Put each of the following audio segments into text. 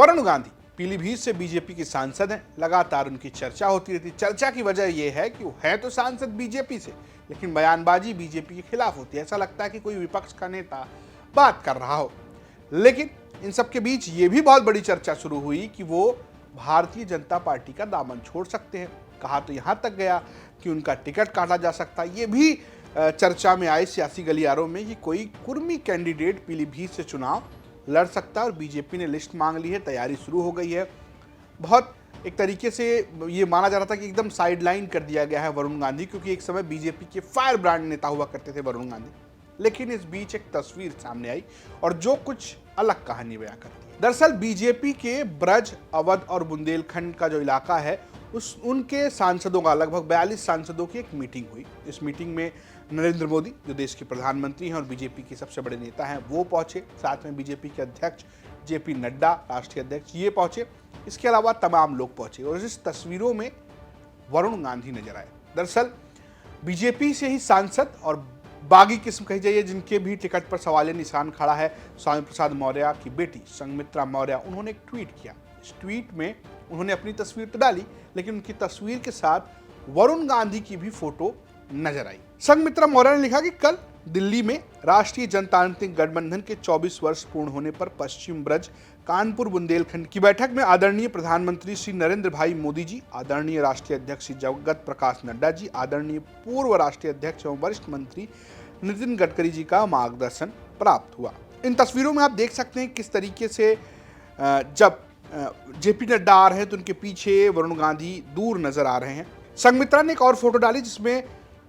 वरुण गांधी पीलीभीत से बीजेपी के सांसद हैं। लगातार उनकी चर्चा होती रहती। चर्चा की वजह यह है कि वो है तो सांसद बीजेपी से, लेकिन बयानबाजी बीजेपी के खिलाफ होती है। ऐसा लगता है कि कोई विपक्ष का नेता बात कर रहा हो। लेकिन इन सब के बीच ये भी बहुत बड़ी चर्चा शुरू हुई कि वो भारतीय जनता पार्टी का दामन छोड़ सकते हैं। कहा तो यहां तक गया कि उनका टिकट काटा जा सकता है। ये भी चर्चा में आए सियासी गलियारों में कि कोई कुर्मी कैंडिडेट पीलीभीत से चुनाव लड़ सकता है और बीजेपी ने लिस्ट मांग ली है, तैयारी शुरू हो गई है। बहुत एक तरीके से ये माना जा रहा था कि एकदम साइडलाइन कर दिया गया है वरुण गांधी, क्योंकि एक समय बीजेपी के फायर ब्रांड नेता हुआ करते थे वरुण गांधी। लेकिन इस बीच एक तस्वीर सामने आई और जो कुछ अलग कहानी बयां करती है। दरअसल बीजेपी के ब्रज, अवध और बुंदेलखंड का जो इलाका है उनके सांसदों का, लगभग 42 सांसदों की एक मीटिंग हुई। इस मीटिंग में नरेंद्र मोदी, जो देश के प्रधानमंत्री हैं और बीजेपी के सबसे बड़े नेता हैं, वो पहुंचे। साथ में बीजेपी के अध्यक्ष जेपी नड्डा, राष्ट्रीय अध्यक्ष, ये पहुंचे। इसके अलावा तमाम लोग पहुंचे और इस तस्वीरों में वरुण गांधी नजर आए। दरअसल बीजेपी से ही सांसद और बागी किस्म कही जाइए जिनके भी टिकट पर सवालिया निशान खड़ा है, स्वामी प्रसाद मौर्य की बेटी संघमित्रा मौर्य, उन्होंने एक ट्वीट किया। इस ट्वीट में उन्होंने अपनी तस्वीर तो डाली, लेकिन उनकी तस्वीर के साथ वरुण गांधी की भी फोटो नजर आई। संघमित्रा मौर्य ने लिखा कि कल दिल्ली में राष्ट्रीय जनतांत्रिक गठबंधन के 24 वर्ष पूर्ण होने पर पश्चिम ब्रज, कानपुर, बुंदेलखंड की बैठक में आदरणीय प्रधानमंत्री श्री नरेंद्र भाई मोदी जी, आदरणीय राष्ट्रीय अध्यक्ष श्री जगत प्रकाश नड्डा जी, आदरणीय पूर्व राष्ट्रीय अध्यक्ष एवं वरिष्ठ मंत्री नितिन गडकरी जी का मार्गदर्शन प्राप्त हुआ। इन तस्वीरों में आप देख सकते हैं किस तरीके से जब जेपी नड्डा आ रहे हैं तो उनके पीछे वरुण गांधी दूर नजर आ रहे हैं। संघमित्रा ने एक और फोटो डाली जिसमें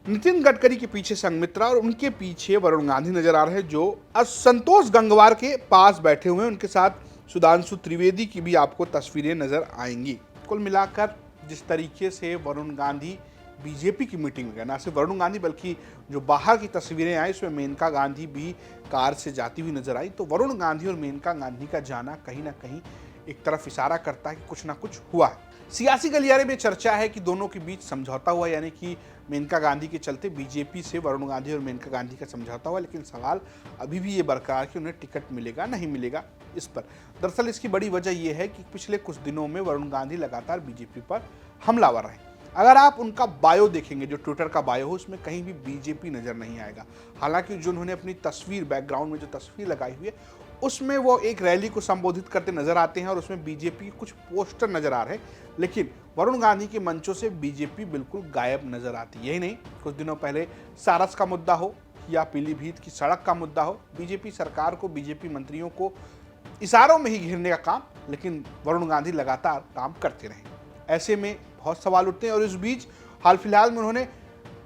नितिन गडकरी के पीछे संघमित्रा और उनके पीछे वरुण गांधी नजर आ रहे हैं, जो संतोष गंगवार के पास बैठे हुए हैं। उनके साथ सुधांशु त्रिवेदी की भी आपको तस्वीरें नजर आएंगी। कुल मिलाकर जिस तरीके से वरुण गांधी बीजेपी की मीटिंग में गए, ना सिर्फ वरुण गांधी बल्कि जो बाहर की तस्वीरें आई उसमें मेनका गांधी भी कार से जाती हुई नजर आई। तो वरुण गांधी और मेनका गांधी का जाना कहीं ना कहीं एक तरफ इशारा करता है कि कुछ ना कुछ हुआ है। सियासी गलियारे में चर्चा है कि दोनों के बीच समझौता हुआ, यानी कि मेनका गांधी के चलते बीजेपी से वरुण गांधी और मेनका गांधी का समझौता हुआ। लेकिन सवाल अभी भी ये बरकरार कि उन्हें टिकट मिलेगा नहीं मिलेगा इस पर। दरअसल इसकी बड़ी वजह यह है कि पिछले कुछ दिनों में वरुण गांधी लगातार बीजेपी पर हमलावर रहे। अगर आप उनका बायो देखेंगे, जो ट्विटर का बायो हो, उसमें कहीं भी बीजेपी नजर नहीं आएगा। हालांकि जो उन्होंने अपनी तस्वीर, बैकग्राउंड में जो तस्वीर लगाई हुई है उसमें वो एक रैली को संबोधित करते नजर आते हैं और उसमें बीजेपी के कुछ पोस्टर नजर आ रहे हैं। लेकिन वरुण गांधी के मंचों से बीजेपी बिल्कुल गायब नजर आती है। यही नहीं, कुछ दिनों पहले सारस का मुद्दा हो या पीलीभीत की सड़क का मुद्दा हो, बीजेपी सरकार को, बीजेपी मंत्रियों को इशारों में ही घेरने का काम, लेकिन वरुण गांधी लगातार काम करते रहे। ऐसे में बहुत सवाल उठते हैं। और इस बीच हाल फिलहाल में उन्होंने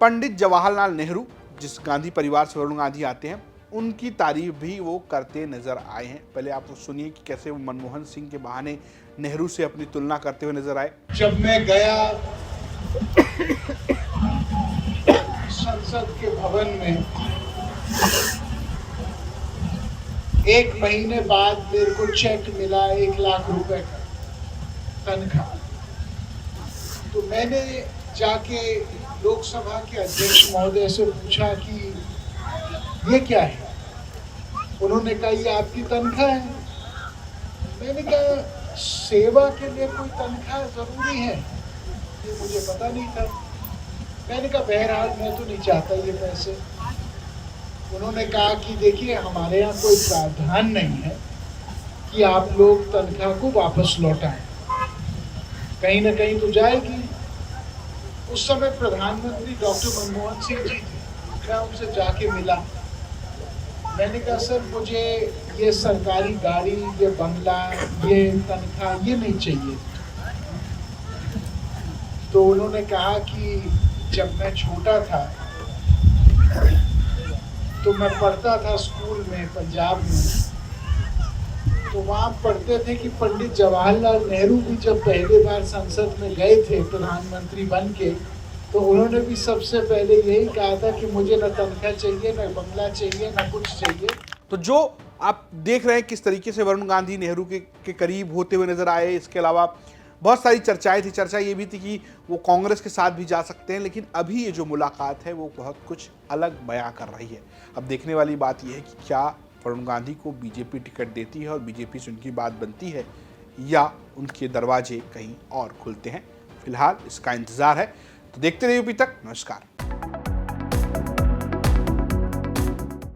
पंडित जवाहरलाल नेहरू, जिस गांधी परिवार से वरुण गांधी आते हैं, उनकी तारीफ भी वो करते नजर आए हैं। पहले आप तो सुनिए कि कैसे वो मनमोहन सिंह के बहाने नेहरू से अपनी तुलना करते हुए नजर आए। जब मैं गया संसद के भवन में, 1 महीने बाद मेरे को चेक मिला 1 लाख रुपए का तनख्वाह। तो मैंने जाके लोकसभा के अध्यक्ष महोदय से पूछा कि ये क्या है। उन्होंने कहा ये आपकी तनख्वाह है। मैंने कहा सेवा के लिए कोई तनख्वाह जरूरी है, ये मुझे पता नहीं था। मैंने कहा बहरहाल मैं तो नहीं चाहता ये पैसे। उन्होंने कहा कि देखिए हमारे यहाँ कोई प्रावधान नहीं है कि आप लोग तनख्वाह को वापस लौटाएं, कहीं ना कहीं तो जाएगी। उस समय प्रधानमंत्री डॉक्टर मनमोहन सिंह जी थे। मैं उनसे जाके मिला। मैंने कहा सर मुझे ये सरकारी गाड़ी, ये बंगला, ये तनख्वाह ये नहीं चाहिए। तो उन्होंने कहा कि जब मैं छोटा था तो मैं पढ़ता था स्कूल में पंजाब में, तो वहाँ पढ़ते थे कि पंडित जवाहरलाल नेहरू भी जब पहली बार संसद में गए थे प्रधानमंत्री बन के, तो उन्होंने भी सबसे पहले यही कहा था कि मुझे न तनख्वाह चाहिए, न बंगला चाहिए, न कुछ चाहिए। तो जो आप देख रहे हैं किस तरीके से वरुण गांधी नेहरू के करीब होते हुए नजर आए। इसके अलावा बहुत सारी चर्चाएं थी। चर्चा ये भी थी कि वो कांग्रेस के साथ भी जा सकते हैं, लेकिन अभी ये जो मुलाकात है वो बहुत कुछ अलग बयां कर रही है। अब देखने वाली बात यह है कि क्या वरुण गांधी को बीजेपी टिकट देती है और बीजेपी से उनकी बात बनती है, या उनके दरवाजे कहीं और खुलते हैं। फिलहाल इसका इंतजार है, तो देखते रहिए यूपी तक। नमस्कार।